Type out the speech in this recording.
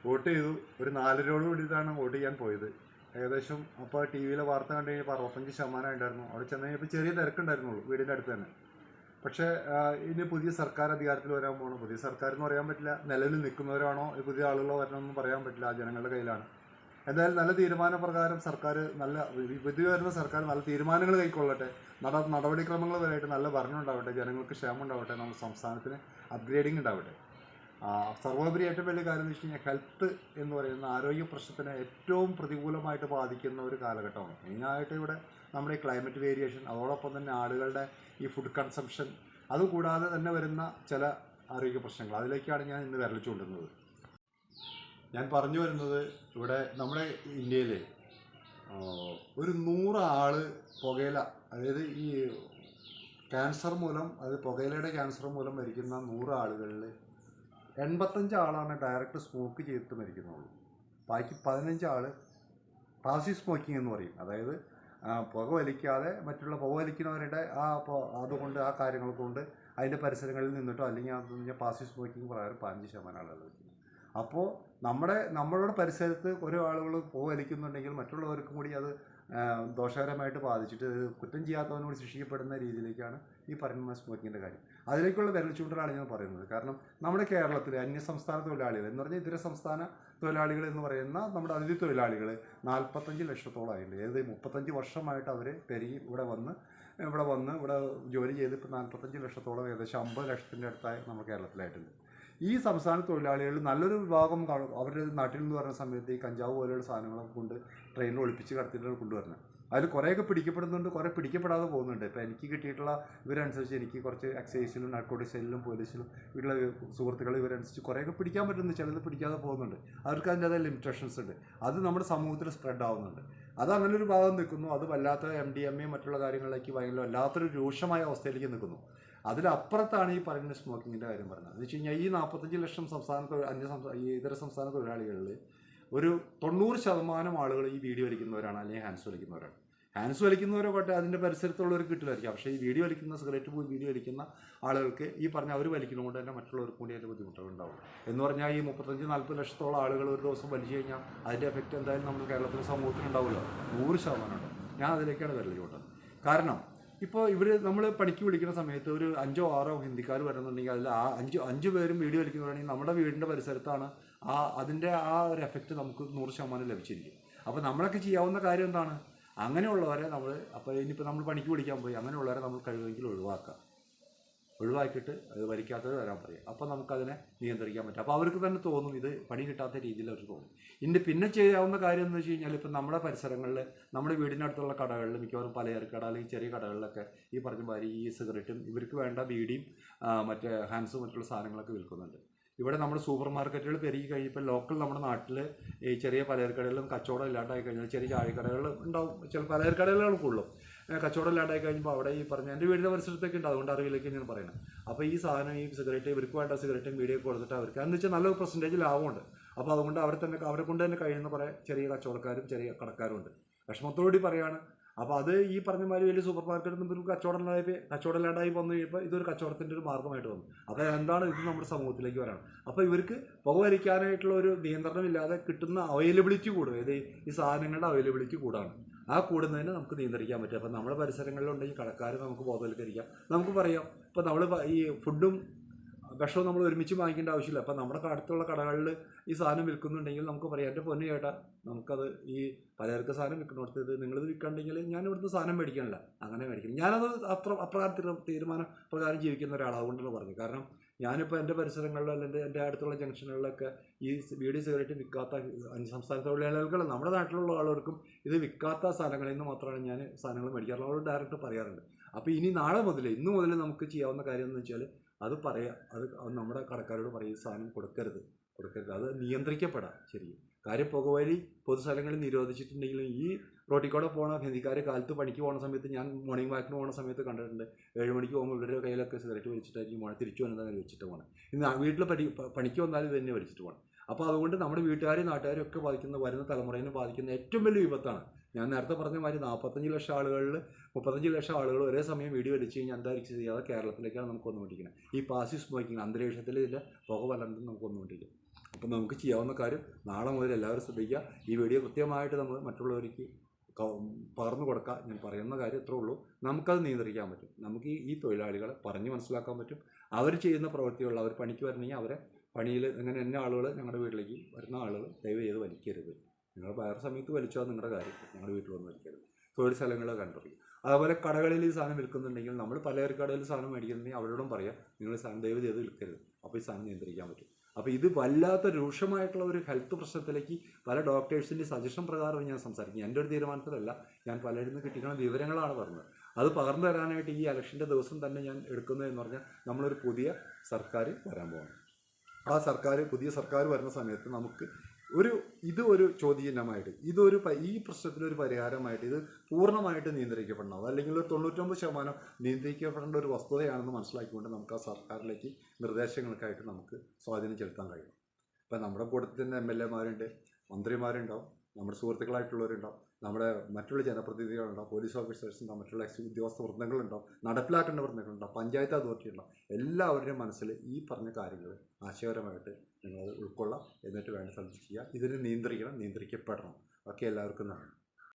Vote ചെയ്തു. ഒരു 4:30 കൂടിയിട്ടാണ് വോട്ട് ചെയ്യാൻ പോയത്. ഏകദേശം അപ്പോൾ ടി വിയിലെ വാർത്ത കണ്ടു കഴിഞ്ഞപ്പോൾ 65% ഉണ്ടായിരുന്നു. അവിടെ ചെന്ന് കഴിഞ്ഞപ്പോൾ ചെറിയ തിരക്കുണ്ടായിരുന്നുള്ളൂ വീടിൻ്റെ അടുത്ത് തന്നെ. പക്ഷേ ഇനി പുതിയ സർക്കാർ അധികാരത്തിൽ വരാൻ പോകണം. പുതിയ സർക്കാർ എന്ന് പറയാൻ പറ്റില്ല, നിലവിൽ നിൽക്കുന്നവരാണോ പുതിയ ആളുകളോ വരണമെന്നും പറയാൻ പറ്റില്ല, ജനങ്ങളുടെ കയ്യിലാണ്. എന്തായാലും നല്ല തീരുമാനപ്രകാരം സർക്കാർ പുതിയ വരുന്ന സർക്കാർ നല്ല തീരുമാനങ്ങൾ കൈക്കൊള്ളട്ടെ, നടപടിക്രമങ്ങൾ വരെയായിട്ട് നല്ല ഭരണം ഉണ്ടാവട്ടെ, ജനങ്ങൾക്ക് ക്ഷേമം ഉണ്ടാവട്ടെ, നമ്മുടെ സംസ്ഥാനത്തിന് അപ്ഗ്രേഡിങ് ഉണ്ടാവട്ടെ. സർവോപരി ഏറ്റവും വലിയ കാര്യം എന്ന് വെച്ച് കഴിഞ്ഞാൽ ഹെൽത്ത് എന്ന് പറയുന്ന ആരോഗ്യ പ്രശ്നത്തിനെ ഏറ്റവും പ്രതികൂലമായിട്ട് ബാധിക്കുന്ന ഒരു കാലഘട്ടമാണ്. മെയിനായിട്ട് ഇവിടെ നമ്മുടെ ഈ ക്ലൈമറ്റ് വേരിയേഷൻ, അതോടൊപ്പം തന്നെ ആളുകളുടെ ഈ ഫുഡ് കൺസംഷൻ, അതുകൂടാതെ തന്നെ വരുന്ന ചില ആരോഗ്യ പ്രശ്നങ്ങൾ, അതിലേക്കാണ് ഞാൻ ഇന്ന് വിരൽ ചൂണ്ടുന്നത്. ഞാൻ പറഞ്ഞു വരുന്നത്, ഇവിടെ നമ്മുടെ ഇന്ത്യയിൽ ഒരു 100 ആൾ പുകയില, അതായത് ഈ ക്യാൻസർ മൂലം, അതായത് പുകയിലയുടെ ക്യാൻസർ മൂലം മരിക്കുന്ന 100 ആളുകളിൽ 85 ആളാണ് ഡയറക്റ്റ് സ്മോക്ക് ചെയ്തിട്ട് മരിക്കുന്നുള്ളൂ. ബാക്കി 15 ആൾ പാസീവ് സ്മോക്കിംഗ് എന്ന് പറയും. അതായത് പുക വലിക്കാതെ മറ്റുള്ള പുക വലിക്കുന്നവരുടെ അതുകൊണ്ട് ആ കാര്യങ്ങൾ കൊണ്ട് അതിൻ്റെ പരിസരങ്ങളിൽ നിന്നിട്ടോ അല്ലെങ്കിൽ അത് പാസീവ് സ്മോക്കിംഗ് പ്രകാരം 15% ആളുകൾ വയ്ക്കുന്നു. അപ്പോൾ നമ്മളുടെ പരിസരത്ത് ഓരോ ആളുകൾ പുക വലിക്കുന്നുണ്ടെങ്കിൽ മറ്റുള്ളവർക്കും കൂടി അത് ദോഷകരമായിട്ട് ബാധിച്ചിട്ട് കുറ്റം ചെയ്യാത്തവനോട് ശിക്ഷിക്കപ്പെടുന്ന രീതിയിലേക്കാണ് ഈ പറയുന്ന സ്മോക്കിങ്ങിൻ്റെ കാര്യം. അതിലേക്കുള്ള വിരൽ ചൂണ്ടലാണ് ഞാൻ പറയുന്നത്. കാരണം നമ്മുടെ കേരളത്തിലെ അന്യസംസ്ഥാന തൊഴിലാളികൾ എന്ന് പറഞ്ഞാൽ ഇതര സംസ്ഥാന തൊഴിലാളികൾ എന്ന് പറയുന്ന നമ്മുടെ അതിഥി തൊഴിലാളികൾ 45 ലക്ഷത്തോളമായിട്ടുണ്ട്. ഏത് 35 വർഷമായിട്ട് അവർ പെരുകി ഇവിടെ വന്ന് ഇവിടെ ജോലി ചെയ്ത് ഇപ്പോൾ 45 ലക്ഷത്തോളം, ഏകദേശം 50 ലക്ഷത്തിൻ്റെ അടുത്തായി നമ്മുടെ കേരളത്തിലായിട്ടുണ്ട്. ഈ സംസ്ഥാന തൊഴിലാളികൾ നല്ലൊരു വിഭാഗം അവരുടെ നാട്ടിൽ നിന്ന് പറഞ്ഞ സമയത്ത് ഈ കഞ്ചാവ് പോലെയുള്ള സാധനങ്ങളൊക്കെ കൊണ്ട് ട്രെയിനിൽ ഒളിപ്പിച്ച് കടത്തിയിട്ട് കൊണ്ടുവരണം. അതിൽ കുറേയൊക്കെ പിടിക്കപ്പെടുന്നുണ്ട്, കുറേ പിടിക്കപ്പെടാതെ പോകുന്നുണ്ട്. ഇപ്പോൾ എനിക്ക് കിട്ടിയിട്ടുള്ള ഇവരനുസരിച്ച് എനിക്ക് കുറച്ച് എക്സൈസിലും നാർക്കോട്ടിക് സെല്ലിലും പോലീസിലും വീട്ടിലെ സുഹൃത്തുക്കൾ ഇവരനുസരിച്ച് കുറേയൊക്കെ പിടിക്കാൻ പറ്റുന്നു, ചിലത് പിടിക്കാതെ പോകുന്നുണ്ട്. അവർക്ക് അതിൻ്റെതായ ലിമിറ്റേഷൻസ് ഉണ്ട്. അത് നമ്മുടെ സമൂഹത്തിൽ സ്പ്രെഡ് ആവുന്നുണ്ട്. അത് അങ്ങനെ ഒരു ഭാഗം നിൽക്കുന്നു. അത് വല്ലാത്ത MDMA മറ്റുള്ള കാര്യങ്ങളിലേക്ക് ഭയങ്കര വല്ലാത്തൊരു രൂക്ഷമായ അവസ്ഥയിലേക്ക് നിൽക്കുന്നു. അതിലപ്പുറത്താണ് ഈ പറയുന്ന സ്മോക്കിങ്ങിൻ്റെ കാര്യം പറഞ്ഞത്. എന്ന് വെച്ച് കഴിഞ്ഞാൽ ഈ 45 ലക്ഷം ഈ ഇതര സംസ്ഥാന തൊഴിലാളികളിൽ ഒരു 90% ആളുകൾ ഈ വീഡിയോ വലിക്കുന്നവരാണ്, അല്ലെങ്കിൽ ഹാൻഡ്സ് വലിക്കുന്നവരാണ്. ഹാൻഡ്സ് വലിക്കുന്നവരൊക്കെ അതിൻ്റെ പരിസരത്തുള്ളവർക്ക് കിട്ടില്ലായിരിക്കും. പക്ഷേ ഈ വീഡിയോ വലിക്കുന്ന സിഗരറ്റ് പോയി വീഡിയോ വലിക്കുന്ന ആളുകൾക്ക് ഈ പറഞ്ഞ അവർ വലിക്കുന്നതുകൊണ്ട് തന്നെ മറ്റുള്ളവർക്ക് കൂടി അതിൻ്റെ ബുദ്ധിമുട്ടുകൾ ഉണ്ടാവും. എന്ന് പറഞ്ഞാൽ ഈ 35-40 ലക്ഷത്തോളം ആളുകൾ ഒരു ദിവസം വലിച്ചു കഴിഞ്ഞാൽ അതിൻ്റെ എഫക്റ്റ് എന്തായാലും നമ്മുടെ കേരളത്തിലെ സമൂഹത്തിന് ഉണ്ടാവുമല്ലോ. 100% ഉണ്ടാവും. ഞാൻ അതിലേക്കാണ് വിരലിലോട്ടത്. കാരണം ഇപ്പോൾ നമ്മൾ പണിക്ക് വിളിക്കുന്ന സമയത്ത് ഒരു 5-6 ഹിന്ദിക്കാർ വരുന്നുണ്ടെങ്കിൽ അതിൽ ആ 5 പേരും വീഡിയോ വലിക്കുന്നവരാണെങ്കിൽ നമ്മുടെ വീടിൻ്റെ പരിസരത്താണ് അതിൻ്റെ ഒരു എഫക്റ്റ് നമുക്ക് 100% ലഭിച്ചിരിക്കും. അപ്പോൾ നമ്മളൊക്കെ ചെയ്യാവുന്ന കാര്യം എന്താണ്? അങ്ങനെയുള്ളവരെ അപ്പോൾ ഇനിയിപ്പോൾ നമ്മൾ പണിക്ക് വിളിക്കാൻ പോയി അങ്ങനെയുള്ളവരെ നമ്മൾ കഴിവെങ്കിൽ ഒഴിവാക്കിയിട്ട് അത് വലിക്കാത്തത് വരാൻ പറയും. അപ്പോൾ നമുക്കതിനെ നിയന്ത്രിക്കാൻ പറ്റും. അപ്പോൾ അവർക്ക് തന്നെ തോന്നും ഇത് പണി കിട്ടാത്ത രീതിയിൽ അവർ തോന്നും. പിന്നെ ചെയ്യാവുന്ന കാര്യം എന്ന് വെച്ച് കഴിഞ്ഞാൽ ഇപ്പം നമ്മുടെ പരിസരങ്ങളിൽ, നമ്മുടെ വീടിനടുത്തുള്ള കടകളിൽ, മിക്കവാറും പലചരക്ക് അല്ലെങ്കിൽ ചെറിയ കടകളിലൊക്കെ ഈ പറഞ്ഞ മാതിരി ഈ സിഗരറ്റും ഇവർക്ക് വേണ്ട ബീഡിയും മറ്റേ ഹാൻഡ്സും മറ്റുള്ള സാധനങ്ങളൊക്കെ വിൽക്കുന്നുണ്ട്. ഇവിടെ നമ്മുടെ സൂപ്പർ മാർക്കറ്റുകൾ പെരുകി കഴിഞ്ഞപ്പോൾ ലോക്കൽ നമ്മുടെ നാട്ടിൽ ഈ ചെറിയ പലചരക്കടകളിലും കച്ചവടം ഇല്ലാണ്ടായി കഴിഞ്ഞാൽ ചെറിയ ചായക്കടകൾ ഉണ്ടാവും, ചില പലചരക്കടകളുള്ളൂ. കച്ചവടം ഇല്ലാണ്ടായി കഴിയുമ്പോൾ അവിടെ ഈ പറഞ്ഞ എൻ്റെ വീടിൻ്റെ പരിസരത്തൊക്കെ ഉണ്ട്, അതുകൊണ്ട് അറിവിലേക്ക് ഞാൻ പറയുന്നത്. അപ്പോൾ ഈ സാധനം ഈ സിഗരറ്റ് ഇവർക്ക് വേണ്ട സിഗരറ്റും ബീഡിയൊക്കെ കൊടുത്തിട്ട് അവർക്ക് എന്ന് വെച്ചാൽ നല്ലൊരു പെർസെൻറ്റേജ് ലാഭമുണ്ട്. അപ്പോൾ അതുകൊണ്ട് അവരെ കൊണ്ട് തന്നെ കഴിയുന്ന കുറേ ചെറിയ കച്ചവടക്കാരും ചെറിയ കടക്കാരും ഉണ്ട്. വിഷമത്തോടുകൂടി പറയുകയാണ്. അപ്പോൾ അത് ഈ പറഞ്ഞ മാതിരി വലിയ സൂപ്പർ മാർക്കറ്റിൽ നിന്ന് ഇവർക്ക് കച്ചവടം ഇല്ലാണ്ടായി വന്നു കഴിയുമ്പോൾ ഇതൊരു കച്ചവടത്തിൻ്റെ ഒരു മാർഗ്ഗമായിട്ട് വന്നു. അപ്പോൾ എന്താണ് ഇത് നമ്മുടെ സമൂഹത്തിലേക്ക് വരണം. അപ്പോൾ ഇവർക്ക് പുകവലിക്കാനായിട്ടുള്ള ഒരു നിയന്ത്രണമില്ലാതെ കിട്ടുന്ന അവൈലബിലിറ്റി കൂടും. ഈ സാധനങ്ങളുടെ അവൈലബിലിറ്റി കൂടാണ്. ആ കൂടുന്നതിന് നമുക്ക് നിയന്ത്രിക്കാൻ പറ്റും. അപ്പോൾ നമ്മുടെ പരിസരങ്ങളിലുണ്ടെങ്കിൽ കടക്കാരെ നമുക്ക് ബോധവൽക്കരിക്കാം. നമുക്ക് പറയാം, ഇപ്പോൾ നമ്മൾ ഈ ഫുഡും വിഷവും നമ്മൾ ഒരുമിച്ച് വാങ്ങിക്കേണ്ട ആവശ്യമില്ല. അപ്പം നമ്മുടെ അടുത്തുള്ള കടകളിൽ ഈ സാധനം വിൽക്കുന്നുണ്ടെങ്കിൽ നമുക്ക് പറയാം, എൻ്റെ പൊന്നു ചേട്ടാ, നമുക്കത് ഈ പലചരക്ക് സാധനം വിൽക്കുന്നിടത്ത് ഇത് നിങ്ങളിത് വിൽക്കണമെങ്കിൽ ഞാൻ ഇവിടുന്ന് സാധനം മേടിക്കണില്ല, അങ്ങനെ മേടിക്കണം. ഞാനത് അപ്രകാരം തീരുമാനം പ്രകാരം ജീവിക്കുന്ന ഒരാളാണ്. അതുകൊണ്ടാണ് പറഞ്ഞത്. കാരണം ഞാനിപ്പോൾ എൻ്റെ പരിസരങ്ങളിലോ അല്ലെങ്കിൽ എൻ്റെ അടുത്തുള്ള ജംഗ്ഷനുകളിലൊക്കെ ഈ ബീഡി സിഗരറ്റ് വിൽക്കാത്ത അന്യസംസ്ഥാന തൊഴിലാളികൾക്ക്, നമ്മുടെ നാട്ടിലുള്ള ആളുകൾക്കും ഇത് വിൽക്കാത്ത സ്ഥലങ്ങളിൽ നിന്ന് മാത്രമാണ് ഞാൻ സാധനങ്ങൾ മേടിക്കാറുള്ളത്. അവരോട് ഡയറക്റ്റ് പറയാറുണ്ട്. അപ്പോൾ ഇനി ഇന്ന് മുതൽ നമുക്ക് ചെയ്യാവുന്ന കാര്യം എന്ന് വെച്ചാൽ അത് പറയാം, അത് നമ്മുടെ കടക്കാരോട് പറയും, സാധനം കൊടുക്കരുത്, അത് നിയന്ത്രിക്കപ്പെടാം. ശരിക്കും കാര്യം പുകവലി പൊതുസ്ഥലങ്ങളിൽ നിരോധിച്ചിട്ടുണ്ടെങ്കിലും ഈ റോട്ടിൽ കൂടെ പോകണ ഹിന്ദിക്കാർ കാലത്ത് പണിക്ക് പോകുന്ന സമയത്ത് ഞാൻ മോർണിംഗ് വാക്കിന് പോകുന്ന സമയത്ത് കണ്ടിട്ടുണ്ട്. 7 മണിക്ക് പോകുമ്പോൾ ഇവരുടെ കയ്യിലൊക്കെ സിഗരറ്റ് വലിച്ചിട്ടായിരിക്കും തിരിച്ചു വന്നത് വലിച്ചിട്ട് പോകണം. ഇന്ന് വീട്ടിൽ പണിക്ക് വന്നാലും ഇത് തന്നെ വലിച്ചിട്ട് പോകണം. അപ്പോൾ അതുകൊണ്ട് നമ്മുടെ വീട്ടുകാരെയും നാട്ടുകാരും ഒക്കെ വരുന്ന തലമുറയെ ബാധിക്കുന്ന ഏറ്റവും വലിയ വിപത്താണ്. ഞാൻ നേരത്തെ പറഞ്ഞ മാതിരി 45 ലക്ഷം ആളുകളിൽ 35 ലക്ഷം ആളുകൾ ഒരേ സമയം വീഡിയോ വലിച്ചു കഴിഞ്ഞാൽ എന്തായിരിക്കും ചെയ്യാതെ കേരളത്തിലേക്കാണ് നമുക്ക് വന്നുകൊണ്ടിരിക്കുന്നത്. ഈ പാസീവ് സ്മോക്കിംഗ് അന്തരീക്ഷത്തിൽ ഇതിൻ്റെ പുക വലർന്ന് നമുക്ക് വന്നുകൊണ്ടിരിക്കുന്നത്. അപ്പം നമുക്ക് ചെയ്യാവുന്ന കാര്യം നാളെ മുതൽ എല്ലാവരും ശ്രദ്ധിക്കുക. ഈ വീഡിയോ കൃത്യമായിട്ട് നമ്മൾ മറ്റുള്ളവർക്ക് പകർന്നു കൊടുക്കുക. ഞാൻ പറയുന്ന കാര്യം ഇത്രേ ഉള്ളൂ. നമുക്കത് നിയന്ത്രിക്കാൻ പറ്റും. നമുക്ക് ഈ തൊഴിലാളികളെ പറഞ്ഞ് മനസ്സിലാക്കാൻ പറ്റും. അവർ ചെയ്യുന്ന പ്രവൃത്തികൾ, അവർ പണിക്ക് വരണമെങ്കിൽ അവരെ പണിയിൽ ഇങ്ങനെ എന്ന ആളുകൾ ഞങ്ങളുടെ വീട്ടിലേക്ക് വരുന്ന ആളുകൾ ദയവ് ചെയ്ത് വലിക്കരുത്. നിങ്ങൾ വേറെ സമയത്ത് വലിച്ചാൽ നിങ്ങളുടെ കാര്യം, ഞങ്ങളുടെ വീട്ടിൽ വന്ന് വലിക്കരുത്. തൊഴിൽ സ്ഥലങ്ങൾ കണ്ടറിയും. അതുപോലെ കടകളിൽ ഈ സാധനം വിൽക്കുന്നുണ്ടെങ്കിൽ നമ്മൾ പലചരക്ക് കടയിൽ സാധനം മേടിക്കുന്നുണ്ടെങ്കിൽ അവരോടും പറയാം നിങ്ങൾ ഈ സാധനം ദയവ് ചെയ്ത് വിൽക്കരുത്. അപ്പോൾ ഈ സാധനം നിയന്ത്രിക്കാൻ പറ്റും. അപ്പോൾ ഇത് വല്ലാത്ത രൂക്ഷമായിട്ടുള്ള ഒരു ഹെൽത്ത് പ്രശ്നത്തിലേക്ക് പല ഡോക്ടേഴ്സിൻ്റെ സജഷൻ പ്രകാരം ഞാൻ സംസാരിക്കും. എൻ്റെ ഒരു തീരുമാനത്തിലല്ല, ഞാൻ പലരിൽ നിന്ന് കിട്ടിക്കുന്ന വിവരങ്ങളാണ് പറഞ്ഞത്. അത് പകർന്നു തരാനായിട്ട് ഈ ഇലക്ഷൻ്റെ ദിവസം തന്നെ ഞാൻ എടുക്കുന്നതെന്ന് പറഞ്ഞാൽ നമ്മളൊരു പുതിയ സർക്കാർ വരാൻ പോകണം. ആ പുതിയ സർക്കാർ വരുന്ന സമയത്ത് നമുക്ക് ഒരു ചോദ്യചിഹ്നമായിട്ട് ഈ പ്രശ്നത്തിനൊരു പരിഹാരമായിട്ട് ഇത് പൂർണ്ണമായിട്ട് നിയന്ത്രിക്കപ്പെടണം, അല്ലെങ്കിൽ ഒരു 99% നിയന്ത്രിക്കപ്പെടേണ്ട ഒരു വസ്തുതയാണെന്ന് മനസ്സിലാക്കിക്കൊണ്ട് നമുക്ക് ആ സർക്കാരിലേക്ക് നിർദ്ദേശങ്ങൾക്കായിട്ട് നമുക്ക് സ്വാധീനം ചെലുത്താൻ കഴിയും. ഇപ്പം നമ്മുടെ കൂട്ടത്തിൽ തന്നെ MLA-മാരുണ്ട്, മന്ത്രിമാരുണ്ടാവും, നമ്മുടെ സുഹൃത്തുക്കളായിട്ടുള്ളവരുണ്ടാവും, നമ്മുടെ മറ്റുള്ള ജനപ്രതിനിധികളുണ്ടാവും, പോലീസ് ഓഫീസേഴ്സ് ഉണ്ടാവും, മറ്റുള്ള ഉദ്യോഗസ്ഥ വൃന്ദങ്ങളുണ്ടാവും, നടപ്പിലാക്കേണ്ട വൃന്ദങ്ങളുണ്ടാവും, പഞ്ചായത്ത് അതോറിറ്റി ഉണ്ടാവും. എല്ലാവരുടെയും മനസ്സിൽ ഈ പറഞ്ഞ കാര്യങ്ങൾ ആശയപരമായിട്ട് നിങ്ങളത് ഉൾക്കൊള്ളാം. എന്നിട്ട് വേണ്ട സ്ഥലത്ത് ചെയ്യുക. ഇതിനെ നിയന്ത്രിക്കണം, നിയന്ത്രിക്കപ്പെടണം. ഓക്കെ, എല്ലാവർക്കും നന്ദി.